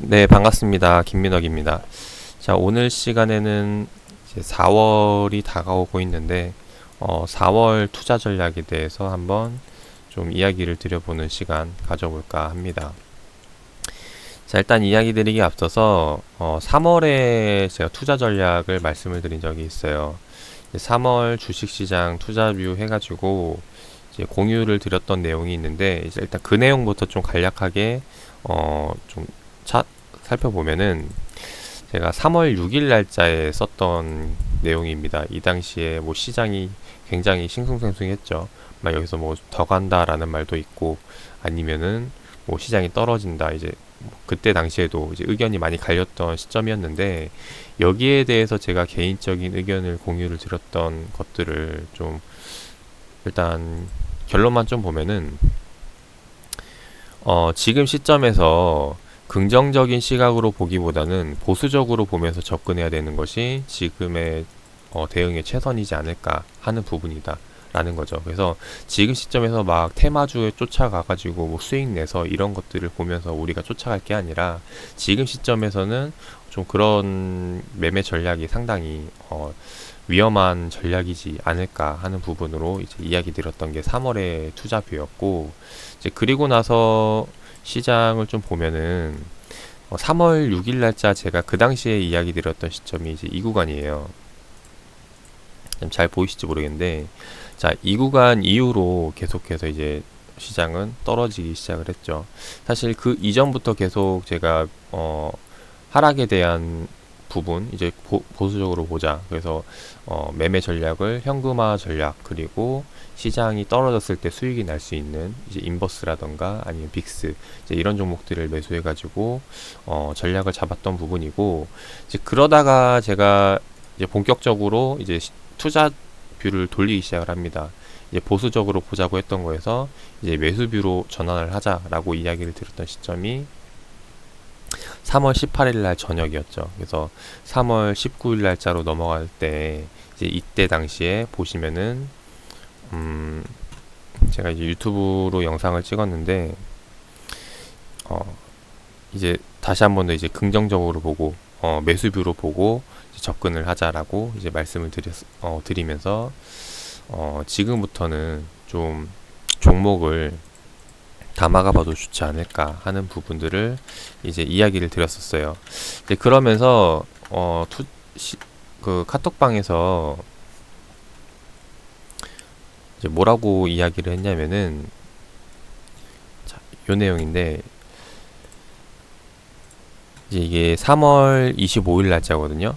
네, 반갑습니다. 김민혁입니다. 자, 오늘 시간에는 이제 4월이 다가오고 있는데, 4월 투자 전략에 대해서 한번 좀 이야기를 드려보는 시간 가져볼까 합니다. 자, 일단 이야기 드리기 앞서서, 3월에 제가 투자 전략을 말씀을 드린 적이 있어요. 3월 주식시장 투자뷰 해가지고, 이제 공유를 드렸던 내용이 있는데, 이제 일단 그 내용부터 좀 간략하게, 좀 살펴보면은, 제가 3월 6일 날짜에 썼던 내용입니다. 이 당시에 뭐 시장이 굉장히 싱숭생숭했죠. 막 여기서 뭐 더 간다라는 말도 있고 아니면은 뭐 시장이 떨어진다. 이제 뭐 그때 당시에도 이제 의견이 많이 갈렸던 시점이었는데 여기에 대해서 제가 개인적인 의견을 공유를 드렸던 것들을 좀 일단 결론만 좀 보면은 지금 시점에서 긍정적인 시각으로 보기보다는 보수적으로 보면서 접근해야 되는 것이 지금의 대응의 최선이지 않을까 하는 부분이다. 라는 거죠. 그래서 지금 시점에서 막 테마주에 쫓아가가지고 뭐 수익 내서 이런 것들을 보면서 우리가 쫓아갈 게 아니라 지금 시점에서는 좀 그런 매매 전략이 상당히 위험한 전략이지 않을까 하는 부분으로 이제 이야기 드렸던 게 3월의 투자뷰였고 이제 그리고 나서 시장을 좀 보면은 3월 6일 날짜 제가 그 당시에 이야기 드렸던 시점이 이제 이 구간이에요. 좀 잘 보이실지 모르겠는데 자, 이 구간 이후로 계속해서 이제 시장은 떨어지기 시작을 했죠. 사실 그 이전부터 계속 제가 하락에 대한 부분 이제 보수적으로 보자. 그래서 매매 전략을 현금화 전략 그리고 시장이 떨어졌을 때 수익이 날 수 있는 이제 인버스라던가 아니면 빅스 이제 이런 종목들을 매수해 가지고 전략을 잡았던 부분이고 이제 그러다가 제가 이제 본격적으로 이제 투자 뷰를 돌리기 시작을 합니다. 이제 보수적으로 보자고 했던 거에서 이제 매수뷰로 전환을 하자라고 이야기를 드렸던 시점이 3월 18일 날 저녁이었죠. 그래서 3월 19일 날짜로 넘어갈 때 이제 이때 당시에 보시면은 제가 이제 유튜브로 영상을 찍었는데 이제 다시 한번 더 이제 긍정적으로 보고 매수뷰로 보고 이제 접근을 하자라고 이제 말씀을 드리면서 지금부터는 좀 종목을 담아가 봐도 좋지 않을까 하는 부분들을 이제 이야기를 드렸었어요. 이제 그러면서 그 카톡방에서 이제 뭐라고 이야기를 했냐면은 자, 요 내용인데 이제 이게 3월 25일 날짜거든요.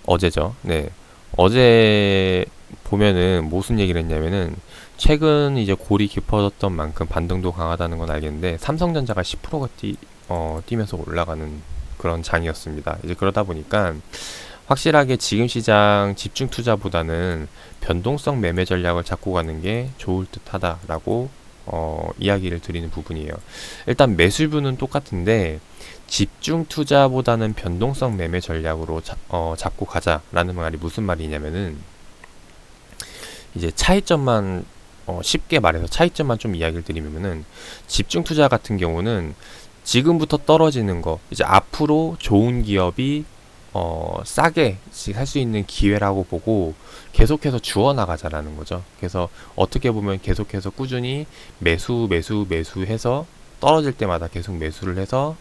어제죠. 네. 어제 보면은 무슨 얘기를 했냐면은 최근 이제 골이 깊어졌던 만큼 반등도 강하다는 건 알겠는데 삼성전자가 10%가 뛰면서 올라가는 그런 장이었습니다. 이제 그러다 보니까 확실하게 지금 시장 집중 투자보다는 변동성 매매 전략을 잡고 가는 게 좋을 듯하다라고 이야기를 드리는 부분이에요. 일단 매수뷰는 똑같은데 집중 투자보다는 변동성 매매 전략으로 잡고 가자라는 말이 무슨 말이냐면은 이제 차이점만 쉽게 말해서 차이점만 좀 이야기를 드리면은 집중 투자 같은 경우는 지금부터 떨어지는 거 이제 앞으로 좋은 기업이 싸게 살 수 있는 기회라고 보고 계속해서 주워 나가자라는 거죠. 그래서 어떻게 보면 계속해서 꾸준히 매수해서 떨어질 때마다 계속 매수를 해서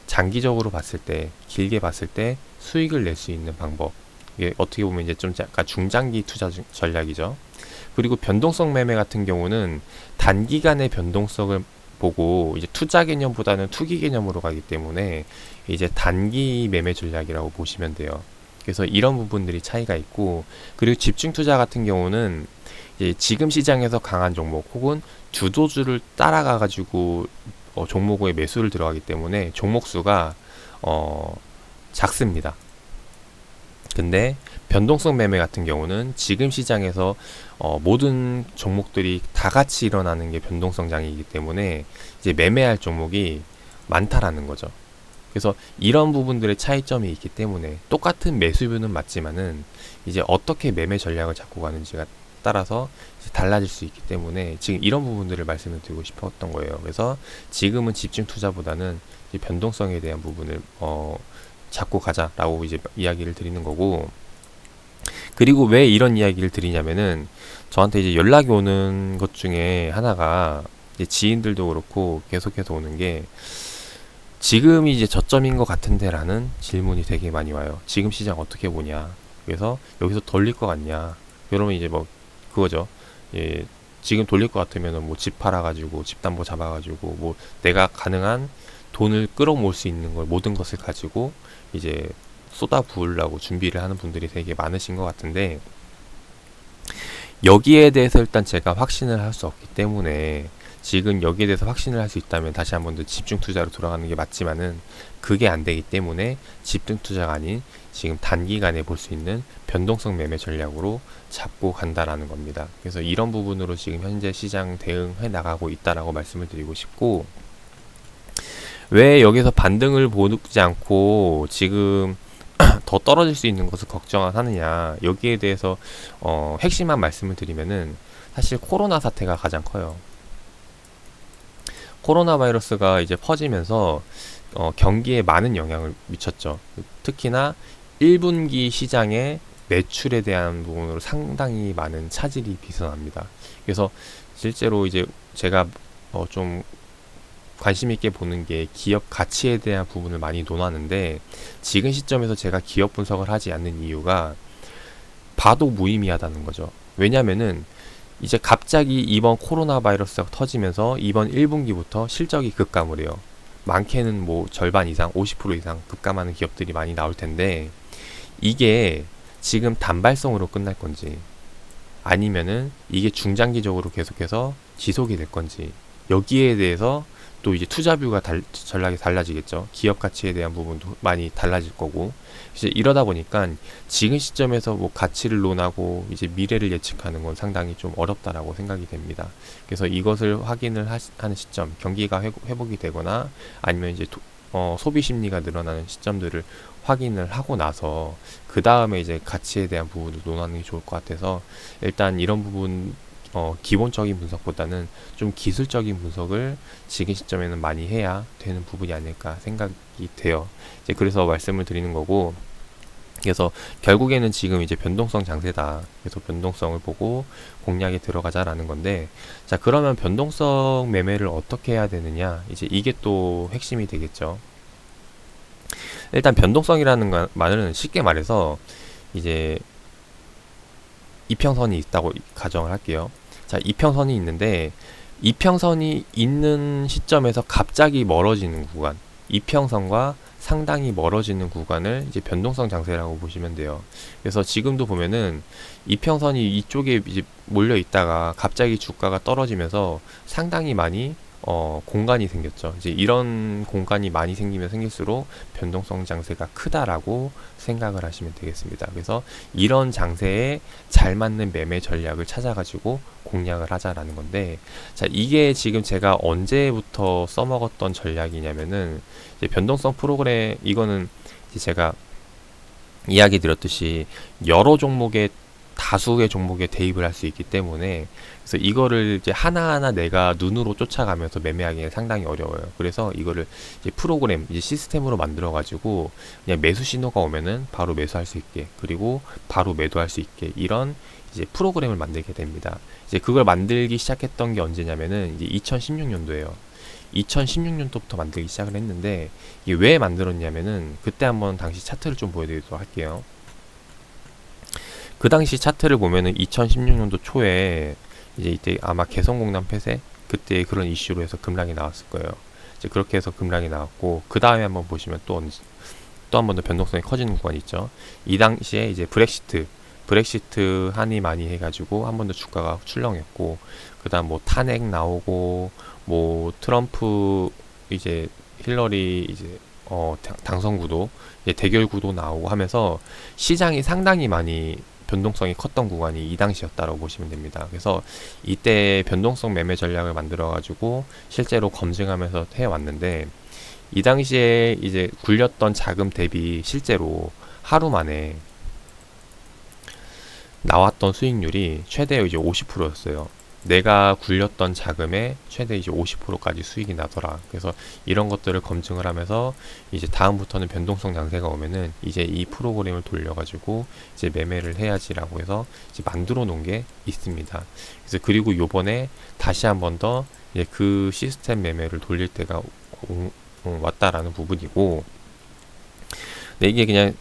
장기적으로 봤을 때 길게 봤을 때 수익을 낼 수 있는 방법 이게 어떻게 보면 이제 좀 약간 중장기 투자 전략이죠. 그리고 변동성 매매 같은 경우는 단기간의 변동성을 보고 이제 투자 개념보다는 투기 개념으로 가기 때문에 이제 단기 매매 전략이라고 보시면 돼요. 그래서 이런 부분들이 차이가 있고 그리고 집중 투자 같은 경우는 이제 지금 시장에서 강한 종목 혹은 주도주를 따라가 가지고 종목에 매수를 들어가기 때문에 종목 수가 작습니다. 근데 변동성 매매 같은 경우는 지금 시장에서 모든 종목들이 다 같이 일어나는 게 변동성 장이기 때문에 이제 매매할 종목이 많다라는 거죠. 그래서 이런 부분들의 차이점이 있기 때문에 똑같은 매수뷰는 맞지만은 이제 어떻게 매매 전략을 잡고 가는지가 따라서 이제 달라질 수 있기 때문에 지금 이런 부분들을 말씀을 드리고 싶었던 거예요. 그래서 지금은 집중 투자보다는 이제 변동성에 대한 부분을 잡고 가자라고 이제 이야기를 드리는 거고, 그리고 왜 이런 이야기를 드리냐면은 저한테 이제 연락이 오는 것 중에 하나가 이제 지인들도 그렇고 계속해서 오는 게 지금이 이제 저점인 것 같은데라는 질문이 되게 많이 와요. 지금 시장 어떻게 보냐. 그래서 여기서 돌릴 것 같냐. 그러면 이제 뭐 그거죠. 예, 지금 돌릴 것 같으면은 뭐 집 팔아가지고 집담보 잡아가지고 뭐 내가 가능한 돈을 끌어모을 수 있는 걸 모든 것을 가지고 이제 쏟아 부으려고 준비를 하는 분들이 되게 많으신 것 같은데, 여기에 대해서 일단 제가 확신을 할 수 없기 때문에, 지금 여기에 대해서 확신을 할 수 있다면 다시 한 번 더 집중 투자로 돌아가는 게 맞지만은 그게 안 되기 때문에 집중 투자가 아닌 지금 단기간에 볼 수 있는 변동성 매매 전략으로 잡고 간다라는 겁니다. 그래서 이런 부분으로 지금 현재 시장 대응해 나가고 있다라고 말씀을 드리고 싶고, 왜 여기서 반등을 보지 않고 지금 더 떨어질 수 있는 것을 걱정하느냐, 여기에 대해서 핵심만 말씀을 드리면은 사실 코로나 사태가 가장 커요. 코로나 바이러스가 이제 퍼지면서 경기에 많은 영향을 미쳤죠. 특히나 1분기 시장의 매출에 대한 부분으로 상당히 많은 차질이 빚어납니다. 그래서 실제로 이제 제가 좀 관심 있게 보는 게 기업 가치에 대한 부분을 많이 논하는데, 지금 시점에서 제가 기업 분석을 하지 않는 이유가 봐도 무의미하다는 거죠. 왜냐면은 이제 갑자기 이번 코로나 바이러스가 터지면서 이번 1분기부터 실적이 급감을 해요. 많게는 뭐 절반 이상, 50% 이상 급감하는 기업들이 많이 나올 텐데, 이게 지금 단발성으로 끝날 건지 아니면은 이게 중장기적으로 계속해서 지속이 될 건지, 여기에 대해서 또 이제 투자뷰가 전략이 달라지겠죠. 기업 가치에 대한 부분도 많이 달라질 거고, 이제 이러다 보니까 지금 시점에서 뭐 가치를 논하고 이제 미래를 예측하는 건 상당히 좀 어렵다라고 생각이 됩니다. 그래서 이것을 확인을 하는 시점, 경기가 회복이 되거나 아니면 이제 소비 심리가 늘어나는 시점들을 확인을 하고 나서 그 다음에 이제 가치에 대한 부분을 논하는 게 좋을 것 같아서, 일단 이런 부분 기본적인 분석보다는 좀 기술적인 분석을 지금 시점에는 많이 해야 되는 부분이 아닐까 생각이 돼요. 이제 그래서 말씀을 드리는 거고, 그래서 결국에는 지금 이제 변동성 장세다. 그래서 변동성을 보고 공략에 들어가자라는 건데, 자, 그러면 변동성 매매를 어떻게 해야 되느냐? 이제 이게 또 핵심이 되겠죠. 일단 변동성이라는 말은 쉽게 말해서 이제 이평선이 있다고 가정을 할게요. 자, 이평선이 있는데 이평선이 있는 시점에서 갑자기 멀어지는 구간, 이평선과 상당히 멀어지는 구간을 이제 변동성 장세라고 보시면 돼요. 그래서 지금도 보면은 이평선이 이쪽에 이제 몰려 있다가 갑자기 주가가 떨어지면서 상당히 많이 공간이 생겼죠. 이제 이런 공간이 많이 생기면 생길수록 변동성 장세가 크다라고 생각을 하시면 되겠습니다. 그래서 이런 장세에 잘 맞는 매매 전략을 찾아가지고 공략을 하자라는 건데, 자, 이게 지금 제가 언제부터 써먹었던 전략이냐면은 이제 변동성 프로그램, 이거는 이제 제가 이야기 드렸듯이 여러 종목의 다수의 종목에 대입을 할 수 있기 때문에, 그래서 이거를 이제 하나하나 내가 눈으로 쫓아가면서 매매하기는 상당히 어려워요. 그래서 이거를 이제 프로그램, 이제 시스템으로 만들어 가지고 그냥 매수 신호가 오면은 바로 매수할 수 있게, 그리고 바로 매도할 수 있게, 이런 이제 프로그램을 만들게 됩니다. 이제 그걸 만들기 시작했던 게 언제냐면은 이제 2016년도예요. 2016년도부터 만들기 시작을 했는데, 이게 왜 만들었냐면은 그때 한번 당시 차트를 좀 보여드리도록 할게요. 그 당시 차트를 보면은 2016년도 초에 이제 이때 아마 개성공단 폐쇄, 그때 그런 이슈로 해서 급락이 나왔을 거예요. 이제 그렇게 해서 급락이 나왔고, 그 다음에 한번 보시면 또 한 번 더 변동성이 커지는 구간이 있죠. 이 당시에 이제 브렉시트 한이 많이 해가지고 한 번 더 주가가 출렁했고, 그 다음 뭐 탄핵 나오고, 뭐 트럼프 이제 힐러리 이제 당선 구도, 이제 대결 구도 나오고 하면서 시장이 상당히 많이 변동성이 컸던 구간이 이 당시였다고 보시면 됩니다. 그래서 이때 변동성 매매 전략을 만들어 가지고 실제로 검증하면서 해왔는데, 이 당시에 이제 굴렸던 자금 대비 실제로 하루 만에 나왔던 수익률이 최대 이제 50%였어요. 내가 굴렸던 자금의 최대 이제 50%까지 수익이 나더라. 그래서 이런 것들을 검증을 하면서 이제 다음부터는 변동성 양세가 오면은 이제 이 프로그램을 돌려가지고 이제 매매를 해야지라고 해서 이제 만들어 놓은 게 있습니다. 그래서 그리고 요번에 다시 한 번 더 이제 그 시스템 매매를 돌릴 때가 왔다라는 부분이고, 근데 이게 그냥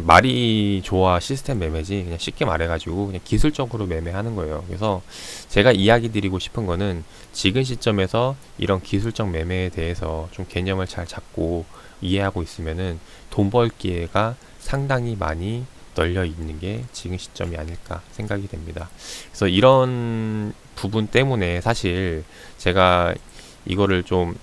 말이 좋아 시스템 매매지, 그냥 쉽게 말해가지고 그냥 기술적으로 매매하는 거예요. 그래서 제가 이야기 드리고 싶은 거는 지금 시점에서 이런 기술적 매매에 대해서 좀 개념을 잘 잡고 이해하고 있으면은 돈 벌 기회가 상당히 많이 널려 있는 게 지금 시점이 아닐까 생각이 됩니다. 그래서 이런 부분 때문에 사실 제가 이거를 좀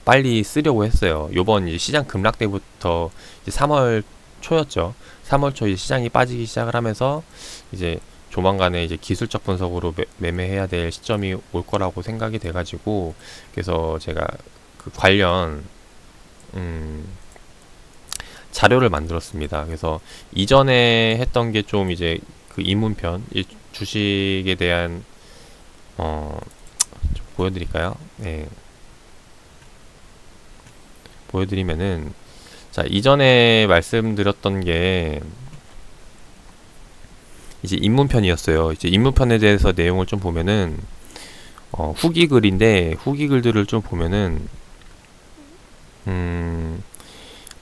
빨리 쓰려고 했어요. 요번 이제 시장 급락 때부터 이제 3월 초였죠. 3월 초 이제 시장이 빠지기 시작을 하면서 이제 조만간에 이제 기술적 분석으로 매매해야 될 시점이 올 거라고 생각이 돼가지고, 그래서 제가 그 관련 자료를 만들었습니다. 그래서 이전에 했던 게 좀 이제 그 입문편, 이 주식에 대한 좀 보여드릴까요? 네. 보여드리면은, 자, 이전에 말씀드렸던 게 이제 입문편이었어요. 이제 입문편에 대해서 내용을 좀 보면은 후기 글인데, 후기 글들을 좀 보면은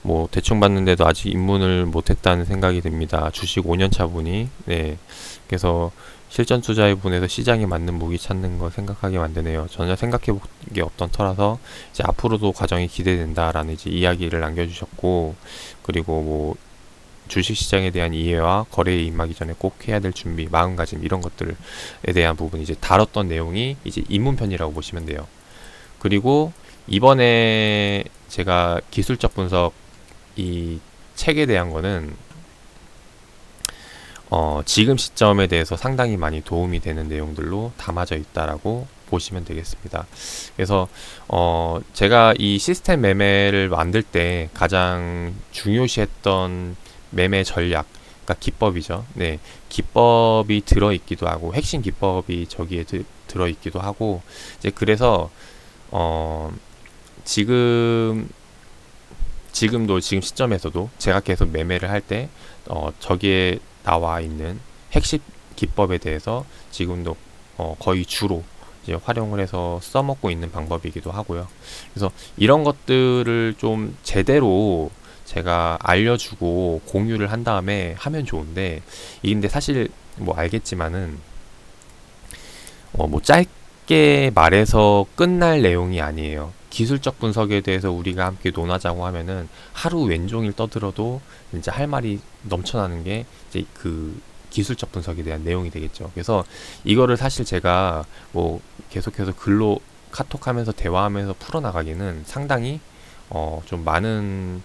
뭐 대충 봤는데도 아직 입문을 못했다는 생각이 듭니다. 주식 5년차 분이. 네. 그래서 실전 투자의 분에서 시장에 맞는 무기 찾는 거 생각하게 만드네요. 전혀 생각해 본 게 없던 터라서 이제 앞으로도 과정이 기대된다라는 이제 이야기를 남겨주셨고, 그리고 뭐 주식 시장에 대한 이해와 거래에 임하기 전에 꼭 해야 될 준비, 마음가짐 이런 것들에 대한 부분 이제 다뤘던 내용이 이제 입문편이라고 보시면 돼요. 그리고 이번에 제가 기술적 분석 이 책에 대한 거는 지금 시점에 대해서 상당히 많이 도움이 되는 내용들로 담아져 있다라고 보시면 되겠습니다. 그래서 제가 이 시스템 매매를 만들 때 가장 중요시했던 매매 전략, 그러니까 기법이죠. 네, 기법이 들어있기도 하고 핵심 기법이 저기에 들어있기도 하고, 이제 그래서 지금도 지금 시점에서도 제가 계속 매매를 할 때 저기에 나와 있는 핵심 기법에 대해서 지금도 거의 주로 이제 활용을 해서 써먹고 있는 방법이기도 하고요. 그래서 이런 것들을 좀 제대로 제가 알려주고 공유를 한 다음에 하면 좋은데, 이 근데 사실 뭐 알겠지만은 뭐 짧게 말해서 끝날 내용이 아니에요. 기술적 분석에 대해서 우리가 함께 논하자고 하면은 하루 왼종일 떠들어도 이제 할 말이 넘쳐나는 게 이제 그 기술적 분석에 대한 내용이 되겠죠. 그래서 이거를 사실 제가 뭐 계속해서 글로 카톡하면서 대화하면서 풀어나가기는 상당히 좀 많은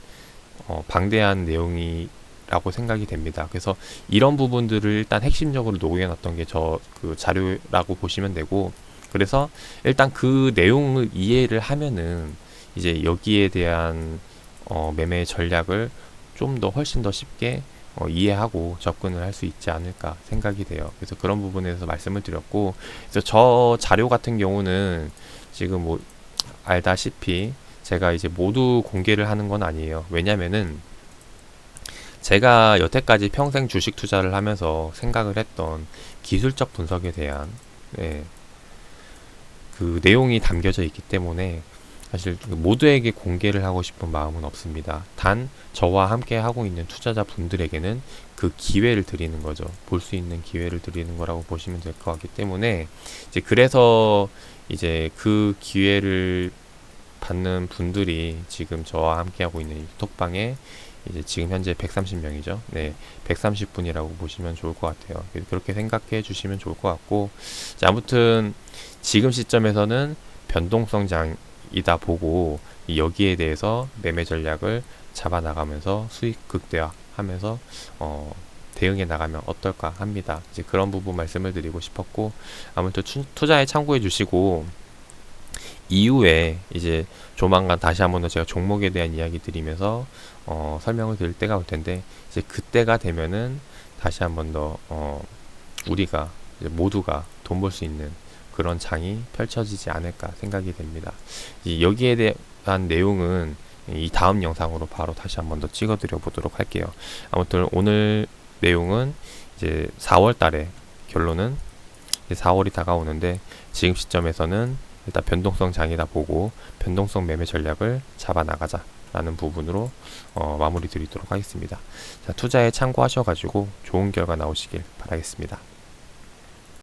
방대한 내용이라고 생각이 됩니다. 그래서 이런 부분들을 일단 핵심적으로 녹여놨던 게 저 그 자료라고 보시면 되고, 그래서 일단 그 내용을 이해를 하면은 이제 여기에 대한 매매 전략을 좀 더 훨씬 더 쉽게 이해하고 접근을 할 수 있지 않을까 생각이 돼요. 그래서 그런 부분에서 말씀을 드렸고, 그래서 저 자료 같은 경우는 지금 뭐 알다시피 제가 이제 모두 공개를 하는 건 아니에요. 왜냐면은 제가 여태까지 평생 주식 투자를 하면서 생각을 했던 기술적 분석에 대한 네, 그 내용이 담겨져 있기 때문에 사실 모두에게 공개를 하고 싶은 마음은 없습니다. 단 저와 함께 하고 있는 투자자 분들에게는 그 기회를 드리는 거죠. 볼 수 있는 기회를 드리는 거라고 보시면 될 것 같기 때문에 이제 그래서 이제 그 기회를 받는 분들이 지금 저와 함께 하고 있는 이 톡방에 이제 지금 현재 130명이죠. 네, 130분이라고 보시면 좋을 것 같아요. 그렇게 생각해 주시면 좋을 것 같고, 자, 아무튼 지금 시점에서는 변동성장이다 보고 여기에 대해서 매매 전략을 잡아 나가면서 수익 극대화하면서 대응해 나가면 어떨까 합니다. 이제 그런 부분 말씀을 드리고 싶었고, 아무튼 투자에 참고해 주시고, 이후에 이제 조만간 다시 한번 더 제가 종목에 대한 이야기 드리면서 설명을 드릴 때가 올 텐데, 이제 그때가 되면은 다시 한번 더 우리가 이제 모두가 돈 벌 수 있는 그런 장이 펼쳐지지 않을까 생각이 됩니다. 여기에 대한 내용은 이 다음 영상으로 바로 다시 한번 더 찍어드려 보도록 할게요. 아무튼 오늘 내용은 이제 4월 달에 결론은 이제 4월이 다가오는데 지금 시점에서는 일단 변동성 장이다 보고 변동성 매매 전략을 잡아 나가자 라는 부분으로 마무리 드리도록 하겠습니다. 자, 투자에 참고하셔가지고 좋은 결과 나오시길 바라겠습니다.